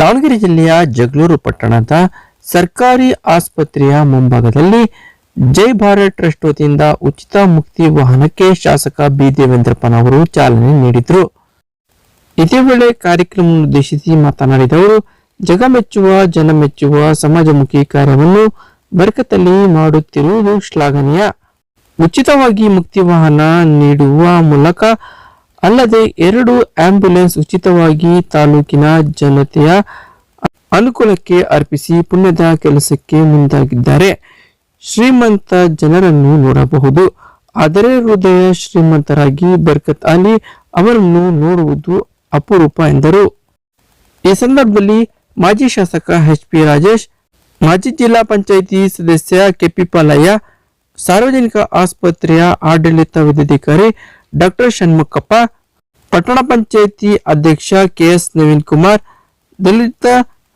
ದಾವಣಗೆರೆ ಜಿಲ್ಲೆಯ ಜಗಳೂರು ಪಟ್ಟಣದ ಸರ್ಕಾರಿ ಆಸ್ಪತ್ರೆಯ ಮುಂಭಾಗದಲ್ಲಿ ಜೈ ಭಾರತ್ ಟ್ರಸ್ಟ್ ವತಿಯಿಂದ ಉಚಿತ ಮುಕ್ತಿ ವಾಹನಕ್ಕೆ ಶಾಸಕ ಬಿ ದೇವೇಂದ್ರಪ್ಪನವರು ಚಾಲನೆ ನೀಡಿದರು. ಇದೇ ವೇಳೆ ಕಾರ್ಯಕ್ರಮವನ್ನುದ್ದೇಶಿಸಿ ಮಾತನಾಡಿದ ಅವರು, ಜಗಮೆಚ್ಚುವ ಜನಮೆಚ್ಚುವ ಸಮಾಜಮುಖಿ ಕಾರ್ಯವನ್ನು ಬರ್ಕತಲ್ಲಿ ಮಾಡುತ್ತಿರುವುದು ಶ್ಲಾಘನೀಯ. ಉಚಿತವಾಗಿ ಮುಕ್ತಿ ವಾಹನ ನೀಡುವ ಮೂಲಕ ಅಲ್ಲದೆ 2 ಆಂಬ್ಯುಲೆನ್ಸ್ ಉಚಿತವಾಗಿ ತಾಲೂಕಿನ ಜನತೆಯ ಅನುಕೂಲಕ್ಕೆ ಅರ್ಪಿಸಿ ಪುಣ್ಯದ ಕೆಲಸಕ್ಕೆ ಮುಂದಾಗಿದ್ದಾರೆ. ಶ್ರೀಮಂತ ಜನರನ್ನು ನೋಡಬಹುದು, ಆದರೆ ಹೃದಯ ಶ್ರೀಮಂತರಾಗಿ ಬರ್ಕತ್ ಅಲಿ ಅವರನ್ನು ನೋಡುವುದು ಅಪರೂಪ ಎಂದರು. ಈ ಸಂದರ್ಭದಲ್ಲಿ ಮಾಜಿ ಶಾಸಕ ಎಚ್.ಪಿ. ರಾಜೇಶ್, ಮಾಜಿ ಜಿಲ್ಲಾ ಪಂಚಾಯಿತಿ ಸದಸ್ಯ ಕೆಪಿ ಪಾಲಯ್ಯ, ಸಾರ್ವಜನಿಕ ಆಸ್ಪತ್ರೆಯ ಆಡಳಿತ ವೈದ್ಯಾಧಿಕಾರಿ ಡಾಕ್ಟರ್ ಷಣ್ಮುಖಪ್ಪ, ಪಟ್ಟಣ ಪಂಚಾಯಿತಿ ಅಧ್ಯಕ್ಷ ಕೆಎಸ್ ನವೀನ್ ಕುಮಾರ್, ದಲಿತ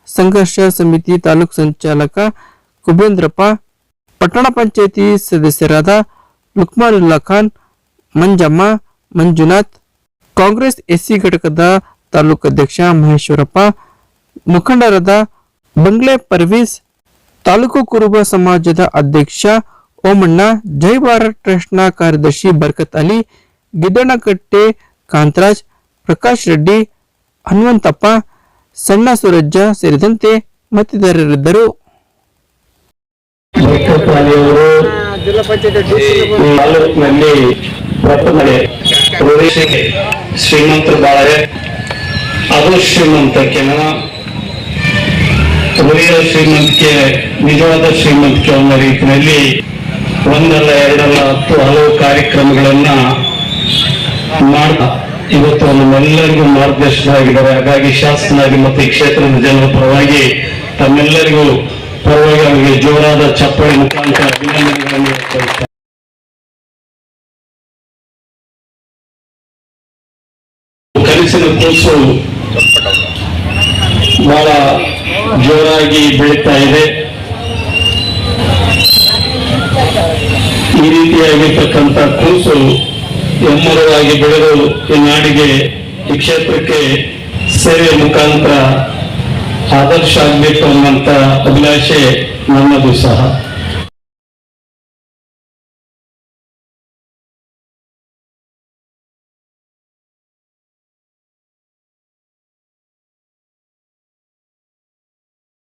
ಸಂಘರ್ಷ ಸಮಿತಿ ತಾಲೂಕು ಸಂಚಾಲಕ ಕುಬೇಂದ್ರಪ್ಪ, ಪಟ್ಟಣ ಪಂಚಾಯಿತಿ ಸದಸ್ಯರಾದ ಲುಕ್ಮಾನುಲ್ಲಾ ಖಾನ್, ಮಂಜಮ್ಮ, ಮಂಜುನಾಥ್, ಕಾಂಗ್ರೆಸ್ ಎಸ್ಸಿ ಘಟಕದ ತಾಲೂಕು ಅಧ್ಯಕ್ಷ ಮಹೇಶ್ವರಪ್ಪ, ಮುಖಂಡರಾದ ಬಂಗ್ಲೆ ಪರ್ವೀಸ್, ತಾಲೂಕು ಕುರುಬ ಸಮಾಜದ ಅಧ್ಯಕ್ಷ ಓಮಣ್ಣ, ಜೈ ಭಾರತ್ ಟ್ರಸ್ಟ್ನ ಕಾರ್ಯದರ್ಶಿ ಬರ್ಕತ್ ಅಲಿ, ಗಿದ್ದಣ್ಣಕಟ್ಟೆ ಕಾಂತರಾಜ್, ಪ್ರಕಾಶ್ ರೆಡ್ಡಿ, ಹನುಮಂತಪ್ಪ, ಸಣ್ಣ ಸುರಜ್ಜ ಸೇರಿದಂತೆ ಮತ್ತಿತರರಿದ್ದರು. ಶ್ರೀಮಂತರು ಬಾಳೆ ಅದು ಶ್ರೀಮಂತಕ್ಕೆ ಉಳಿಯ ಶ್ರೀಮಂತಿಕೆ ನಿಜವಾದ ಶ್ರೀಮಂತಿಕೆ ಅನ್ನೋ ರೀತಿಯಲ್ಲಿ ಒಂದಲ್ಲ ಎರಡಲ್ಲ 10 ಹಲವು ಕಾರ್ಯಕ್ರಮಗಳನ್ನ ಇವತ್ತು ನಮ್ಮೆಲ್ಲರಿಗೂ ಮಾರ್ಗದರ್ಶಕರಾಗಿದ್ದಾರೆ. ಹಾಗಾಗಿ ಶಾಸಕನಾಗಿ ಮತ್ತು ಈ ಕ್ಷೇತ್ರದ ಜನರ ಪರವಾಗಿ ತಮ್ಮೆಲ್ಲರಿಗೂ ಪರವಾಗಿ ಅವರಿಗೆ ಜೋರಾದ ಚಪ್ಪಾಳೆ ಮುಖಾಂತರ ಅಭಿನಂದನೆಗಳನ್ನು ವ್ಯಕ್ತಪಡಿಸುತ್ತಾರೆ. ಕನಸಿನ ಕೂಸು ಬಹಳ ಜೋರಾಗಿ ಬೆಳೀತಾ ಇದೆ. ಈ ರೀತಿಯಾಗಿರ್ತಕ್ಕಂಥ ಕೂಸು ಎಮ್ಮರವಾಗಿ ಬೆಳೆದು ಈ ನಾಡಿಗೆ, ಈ ಕ್ಷೇತ್ರಕ್ಕೆ ಸೇವೆ ಮುಖಾಂತರ ಆದರ್ಶ ಆಗಬೇಕು ಅನ್ನುವಂತ ಅಭಿಲಾಷೆ ನನ್ನದು ಸಹ.